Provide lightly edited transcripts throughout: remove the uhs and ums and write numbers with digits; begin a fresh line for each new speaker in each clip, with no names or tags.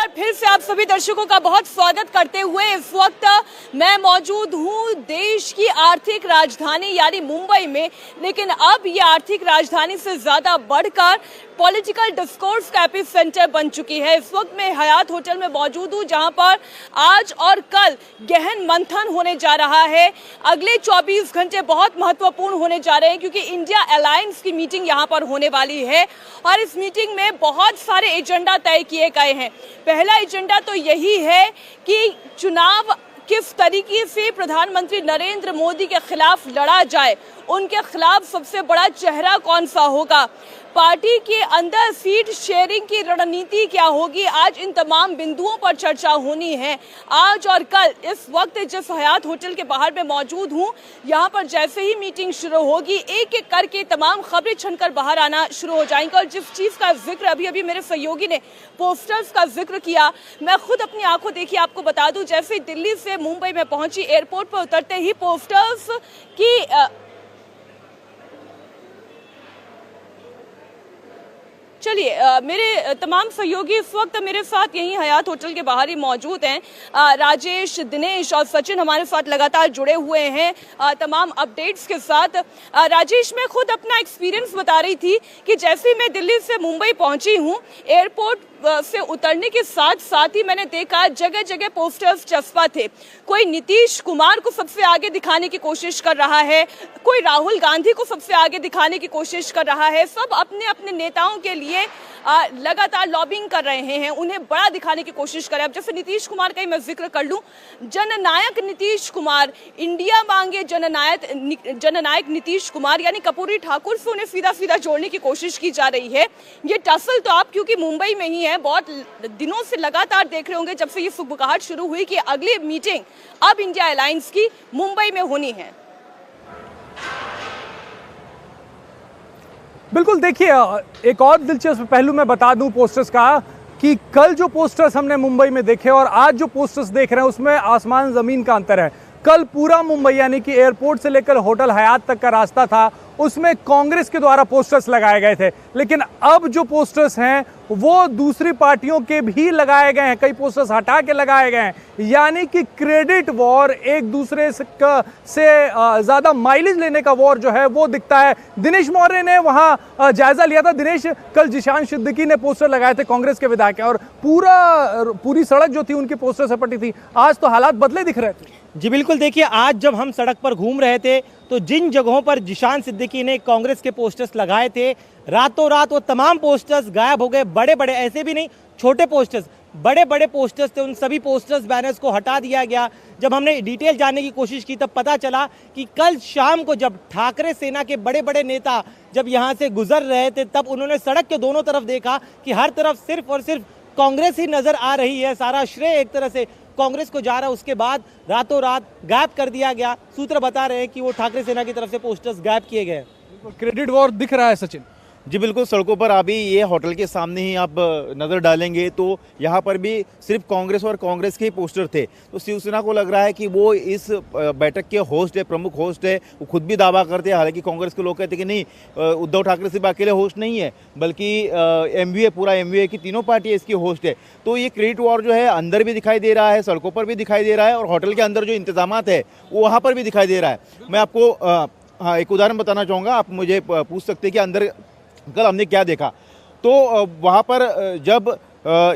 बार फिर से आप सभी दर्शकों का बहुत स्वागत करते हुए इस वक्त मैं मौजूद हूं देश की आर्थिक राजधानी यानी मुंबई में। लेकिन अब ये आर्थिक राजधानी से ज्यादा बढ़कर पॉलिटिकल डिस्कोर्स का एपिसेंटर बन चुकी है। इस वक्त मैं हयात होटल में मौजूद हूं जहां पर आज और कल गहन मंथन होने जा रहा है। अगले 24 घंटे बहुत महत्वपूर्ण होने जा रहे हैं क्योंकि इंडिया अलायंस की मीटिंग यहां पर होने वाली है और इस मीटिंग में बहुत सारे एजेंडा तय किए गए हैं। पहला एजेंडा तो यही है कि चुनाव किस तरीके से प्रधानमंत्री नरेंद्र मोदी के खिलाफ लड़ा जाए, उनके खिलाफ सबसे बड़ा चेहरा कौन सा होगा, पार्टी के अंदर सीट शेयरिंग की रणनीति क्या होगी। आज इन तमाम बिंदुओं पर चर्चा होनी है। आज और कल इस वक्त जिस हयात होटल के बाहर में मौजूद हूं, यहां पर जैसे ही मीटिंग शुरू होगी एक एक करके तमाम खबरें छनकर बाहर आना शुरू हो जाएंगी। और जिस चीज का जिक्र अभी मेरे सहयोगी ने पोस्टर्स का जिक्र किया, मैं खुद अपनी आंखों देखी आपको बता दूं, जैसे दिल्ली से मुंबई में पहुंची एयरपोर्ट पर उतरते ही पोस्टर्स की चलिए मेरे तमाम सहयोगी इस वक्त मेरे साथ यहीं हयात होटल के बाहर ही मौजूद हैं। राजेश, दिनेश और सचिन हमारे साथ लगातार जुड़े हुए हैं तमाम अपडेट्स के साथ। राजेश, मैं खुद अपना एक्सपीरियंस बता रही थी कि जैसे मैं दिल्ली से मुंबई पहुंची हूं, एयरपोर्ट से उतरने के साथ साथ ही मैंने देखा जगह जगह पोस्टर्स चस्पा थे। कोई नीतीश कुमार को सबसे आगे दिखाने की कोशिश कर रहा है, कोई राहुल गांधी को सबसे आगे दिखाने की कोशिश कर रहा है। सब अपने अपने नेताओं के लिए लगातार लॉबिंग कर रहे हैं, उन्हें बड़ा दिखाने की कोशिश कर रहे हैं। अब जैसे नीतीश कुमार का ही मैं जिक्र कर लूं, जननायक नीतीश कुमार, इंडिया मांगे जननायक नीतीश कुमार यानी कर्पूरी ठाकुर से उन्हें सीधा जोड़ने की कोशिश की जा रही है। ये टसल तो आप क्योंकि मुंबई में ही है, बहुत दिनों से लगातार देख रहे होंगे जब से ये सुबुगाहट शुरू हुई कि अगली मीटिंग अब इंडिया अलायंस की मुंबई में होनी है।
बिल्कुल, देखिए एक और दिलचस्प पहलू मैं बता दूं पोस्टर्स का कि कल जो पोस्टर्स हमने मुंबई में देखे और आज जो पोस्टर्स देख रहे हैं उसमें आसमान जमीन का अंतर है। कल पूरा मुंबई यानी कि एयरपोर्ट से लेकर होटल हयात तक का रास्ता था, उसमें कांग्रेस के द्वारा पोस्टर्स लगाए गए थे। लेकिन अब जो पोस्टर्स हैं वो दूसरी पार्टियों के भी लगाए गए हैं, कई पोस्टर्स हटा के लगाए गए हैं। यानी कि क्रेडिट वॉर, एक दूसरे से ज़्यादा माइलेज लेने का वॉर जो है वो दिखता है। दिनेश मौर्य ने वहाँ जायजा लिया था। दिनेश, कल जिशान सिद्दीकी ने पोस्टर लगाए थे कांग्रेस के विधायक के और पूरी सड़क जो थी उनकी पोस्टर से पटी थी। आज तो हालात बदले दिख रहे थे।
जी बिल्कुल, देखिए आज जब हम सड़क पर घूम रहे थे तो जिन जगहों पर जिशान सिद्दीकी ने कांग्रेस के पोस्टर्स लगाए थे, रातों रात वो तमाम पोस्टर्स गायब हो गए। बड़े बड़े, ऐसे भी नहीं छोटे पोस्टर्स, बड़े बड़े पोस्टर्स थे, उन सभी पोस्टर्स बैनर्स को हटा दिया गया। जब हमने डिटेल जानने की कोशिश की तब पता चला कि कल शाम को जब ठाकरे सेना के बड़े बड़े नेता जब यहाँ से गुजर रहे थे तब उन्होंने सड़क के दोनों तरफ देखा कि हर तरफ सिर्फ और सिर्फ कांग्रेस ही नजर आ रही है, सारा श्रेय एक तरह से कांग्रेस को जा रहा है। उसके बाद रातों रात गायब कर दिया गया। सूत्र बता रहे हैं कि वो ठाकरे सेना की तरफ से पोस्टर्स गायब किए गए।
क्रेडिट वॉर दिख रहा है सचिन।
जी बिल्कुल, सड़कों पर अभी ये होटल के सामने ही आप नज़र डालेंगे तो यहाँ पर भी सिर्फ कांग्रेस और कांग्रेस के ही पोस्टर थे। तो शिवसेना को लग रहा है कि वो इस बैठक के होस्ट है, प्रमुख होस्ट है। वो खुद भी दावा करते हैं, हालांकि कांग्रेस के लोग कहते हैं कि नहीं, उद्धव ठाकरे सिर्फ अकेले होस्ट नहीं है बल्कि एमवीए, पूरा एमवीए की तीनों पार्टी इसकी होस्ट है। तो ये क्रेडिट वॉर जो है अंदर भी दिखाई दे रहा है, सड़कों पर भी दिखाई दे रहा है और होटल के अंदर जो इंतजामात है वो वहाँ पर भी दिखाई दे रहा है। मैं आपको हाँ एक उदाहरण बताना चाहूँगा। आप मुझे पूछ सकते हैं कि अंदर कल हमने क्या देखा। तो वहाँ पर जब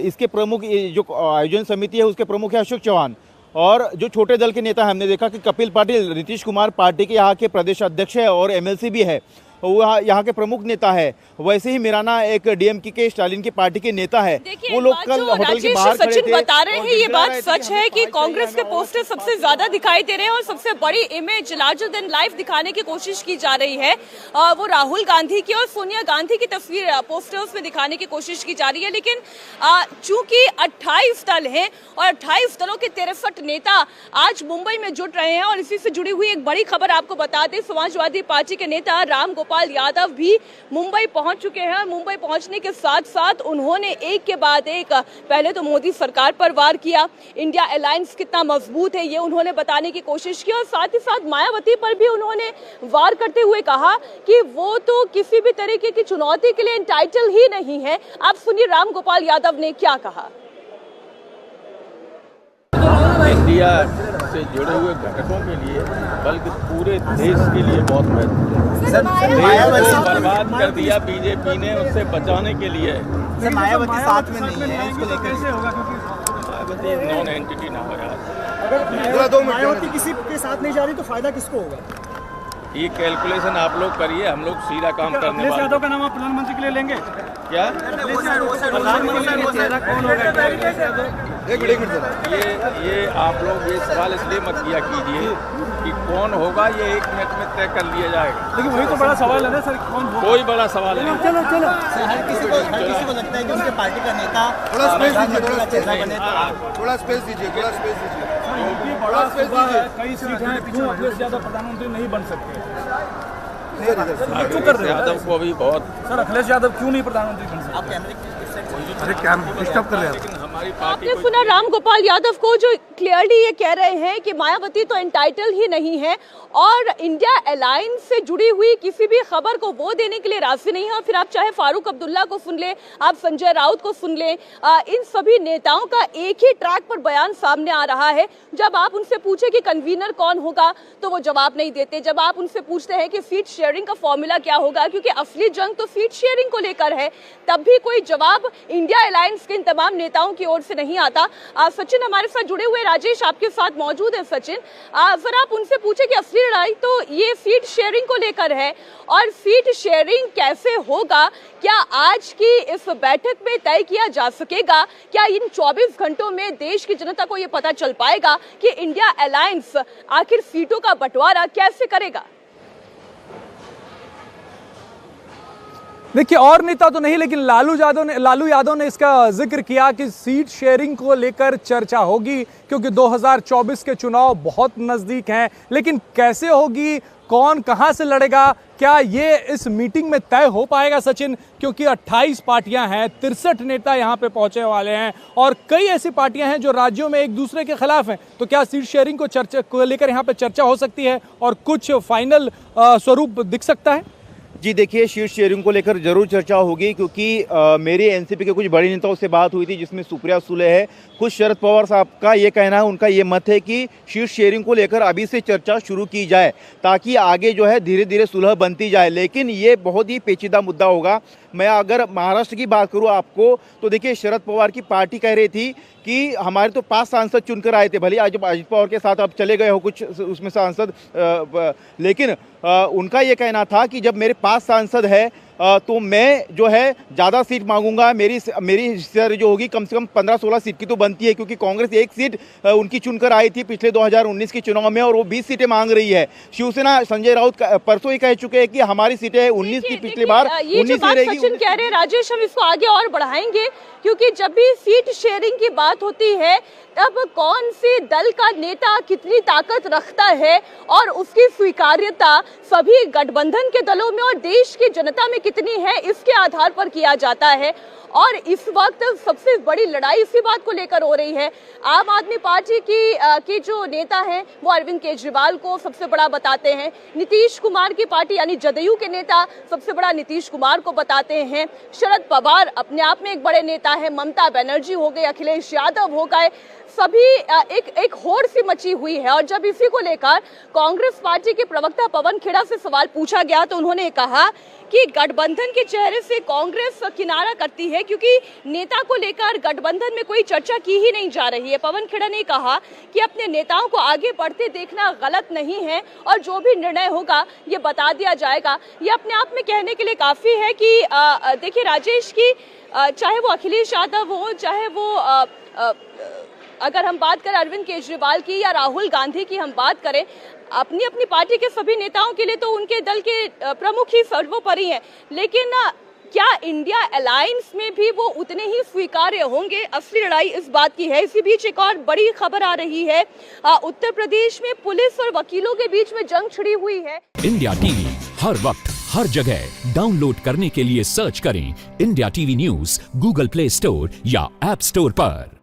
इसके प्रमुख, जो आयोजन समिति है उसके प्रमुख है अशोक चौहान, और जो छोटे दल के नेता हमने देखा कि कपिल पाटिल, नीतीश कुमार पार्टी के यहाँ के प्रदेश अध्यक्ष है और एमएलसी भी है, वो यहाँ के प्रमुख नेता है। वैसे ही मीराना एक डीएमके के स्टालिन की पार्टी के नेता है। वो लोग कल होटल के बाहर खड़े थे।
बता रहे हैं ये बात सच है कि कांग्रेस के पोस्टर सबसे ज्यादा दिखाई दे रहे हैं और सबसे बड़ी इमेज लार्जर देन लाइफ दिखाने की कोशिश की जा रही है। वो राहुल गांधी की और सोनिया गांधी की तस्वीर पोस्टर्स में दिखाने की कोशिश की जा रही है। लेकिन चूंकि 28 दल हैं और 28 दलों के 63 नेता आज मुंबई में जुट रहे हैं और इसी से जुड़ी हुई एक बड़ी खबर आपको बता दें, समाजवादी पार्टी के नेता राम गोपाल यादव भी मुंबई पहुंच चुके हैं। मुंबई पहुंचने के साथ साथ उन्होंने एक के बाद एक पहले तो मोदी सरकार पर वार किया, इंडिया अलायंस कितना मजबूत है ये उन्होंने बताने की कोशिश की और साथ ही साथ मायावती पर भी उन्होंने वार करते हुए कहा कि वो तो किसी भी तरीके की चुनौती के लिए एंटाइटल ही नहीं है। आप सुनिए राम गोपाल यादव ने क्या कहा।
इंडिया से जुड़े हुए घटकों के लिए बल्कि पूरे देश के लिए बहुत महत्वपूर्ण है। देश को बर्बाद कर दिया बीजेपी ने, उससे बचाने के लिए।
मायावती साथ में नहीं है, इसको लेकर
कैसे होगा? क्योंकि
मायावती नॉन एंटिटी ना हो यार।
अगर मायावती किसी के साथ नहीं जा रही तो फायदा किसको होगा?
ये कैलकुलेशन आप लोग करिए, हम लोग सीधा काम करने
अखिलेश
वाले।
यादव का नाम आप प्रधानमंत्री के लिए लेंगे?
क्या
एक मिनट सर,
ये आप लोग ये सवाल इसलिए मत किया कीजिए कि कौन होगा, ये 1 मिनट में तय कर लिया जाएगा।
लेकिन वही तो बड़ा सवाल है ना सर, कौन होगा?
कोई बड़ा सवाल नहीं।
चलो
हर किसी को लगता है कि उनके पार्टी का नेता थोड़ा स्पेस दीजिए, थोड़ा स्पेस दीजिए, थोड़ा स्पेस दीजिए।
बड़ा सुबह है, कई सीटें हैं, क्यों अखिलेश यादव प्रधानमंत्री नहीं बन सकते?
अखिलेश यादव को अभी बहुत
सर अखिलेश यादव क्यों नहीं प्रधानमंत्री बन सकते?
आप कैमरे
अरे क्या डिस्टर्ब कर रहे हैं?
लेकिन हमारी पार्टी
आपने सुना राम गोपाल यादव को, जो क्लियरली ये कह रहे हैं कि मायावती तो एंटाइटल ही नहीं है और इंडिया अलायंस से जुड़ी हुई किसी भी खबर को वो देने के लिए राजी नहीं है। और फिर आप चाहे फारूक अब्दुल्ला को सुन ले, आप संजय राउत को सुन ले, इन सभी नेताओं का एक ही ट्रैक पर बयान सामने आ रहा है। जब आप उनसे पूछे कि कन्वीनर कौन होगा तो वो जवाब नहीं देते। जब आप उनसे पूछते हैं कि सीट शेयरिंग का फॉर्मूला क्या होगा, क्योंकि असली जंग तो सीट शेयरिंग को लेकर है, तब भी कोई जवाब इंडिया अलायंस के इन तमाम नेताओं की ओर से नहीं आता। सचिन हमारे साथ जुड़े हुए, राजेश आपके साथ मौजूद है। सचिन, सर आप उनसे पूछे कि असली लड़ाई तो ये सीट शेयरिंग को लेकर है और सीट शेयरिंग कैसे होगा, क्या आज की इस बैठक में तय किया जा सकेगा? क्या इन 24 घंटों में देश की जनता को ये पता चल पाएगा कि इंडिया अलायंस आखिर सीटों का बंटवारा कैसे करेगा?
देखिए, और नेता तो नहीं, लेकिन लालू यादव ने इसका जिक्र किया कि सीट शेयरिंग को लेकर चर्चा होगी, क्योंकि 2024 के चुनाव बहुत नजदीक हैं। लेकिन कैसे होगी, कौन कहां से लड़ेगा, क्या ये इस मीटिंग में तय हो पाएगा सचिन? क्योंकि 28 पार्टियां हैं, 63 नेता यहां पे पहुंचे वाले हैं और कई ऐसी पार्टियां हैं जो राज्यों में एक दूसरे के खिलाफ हैं। तो क्या सीट शेयरिंग को लेकर यहां पे चर्चा हो सकती है और कुछ फाइनल स्वरूप दिख सकता है?
जी देखिए, सीट शेयरिंग को लेकर जरूर चर्चा होगी, क्योंकि मेरी एनसीपी के कुछ बड़े नेताओं से बात हुई थी, जिसमें सुप्रिया सुले है, खुद शरद पवार साहब का ये कहना है, उनका ये मत है कि सीट शेयरिंग को लेकर अभी से चर्चा शुरू की जाए ताकि आगे जो है धीरे धीरे सुलह बनती जाए। लेकिन ये बहुत ही पेचीदा मुद्दा होगा। मैं अगर महाराष्ट्र की बात करूँ आपको, तो देखिए शरद पवार की पार्टी कह रही थी कि हमारे तो 5 सांसद चुनकर आए थे, भले आज अजित पवार के साथ अब चले गए हो कुछ उसमें सांसद, लेकिन उनका ये कहना था कि जब मेरे 5 सांसद है तो मैं जो है ज़्यादा सीट मांगूंगा। मेरी हिस्सेदारी जो होगी कम से कम 15-16 सीट की तो बनती है, क्योंकि कांग्रेस 1 सीट उनकी चुनकर आई थी पिछले 2019 के चुनाव में और वो 20 सीटें मांग रही है। शिवसेना संजय राउत परसों ही कह चुके हैं कि हमारी सीटें 19 थी पिछली बार, 19 ही रहेगी।
सचिन कह रहे हैं, राजेश हम इसको आगे और बढ़ाएंगे, क्योंकि जब भी सीट शेयरिंग की बात होती है तब कौन सी दल का नेता कितनी ताकत रखता है और उसकी स्वीकार्यता सभी गठबंधन के दलों में और देश की जनता में कितनी है, इसके आधार पर किया जाता है। और इस वक्त सबसे बड़ी लड़ाई इसी बात को लेकर हो रही है। आम आदमी पार्टी की जो नेता हैं वो अरविंद केजरीवाल को सबसे बड़ा बताते हैं, नीतीश कुमार की पार्टी यानी जदयू के नेता सबसे बड़ा नीतीश कुमार को बताते हैं, शरद पवार अपने आप में एक बड़े नेता है, ममता बनर्जी हो गए, अखिलेश यादव हो गए, सभी एक होड़ सी मची हुई है। और जब इसी को लेकर कांग्रेस पार्टी के प्रवक्ता पवन खेड़ा से सवाल पूछा गया तो उन्होंने कहा कि गठबंधन के चेहरे से कांग्रेस किनारा करती है, क्योंकि नेता को लेकर गठबंधन में कोई चर्चा की ही नहीं जा रही है। पवन खेड़ा ने कहा कि अपने नेताओं को आगे बढ़ते देखना गलत नहीं है और जो भी निर्णय होगा ये बता दिया जाएगा। ये अपने आप में कहने के लिए काफी है कि देखिए राजेश की चाहे वो अखिलेश यादव हो, चाहे वो अगर हम बात करें अरविंद केजरीवाल की या राहुल गांधी की हम बात करें, अपनी अपनी पार्टी के सभी नेताओं के लिए तो उनके दल के प्रमुख ही सर्वोपरि हैं, लेकिन क्या इंडिया अलायंस में भी वो उतने ही स्वीकार्य होंगे? असली लड़ाई इस बात की है। इसी बीच एक और बड़ी खबर आ रही है, उत्तर प्रदेश में पुलिस और वकीलों के बीच में जंग छिड़ी हुई है।
इंडिया टीवी हर वक्त हर जगह डाउनलोड करने के लिए सर्च करें India TV news Google play store या ऐप स्टोर पर।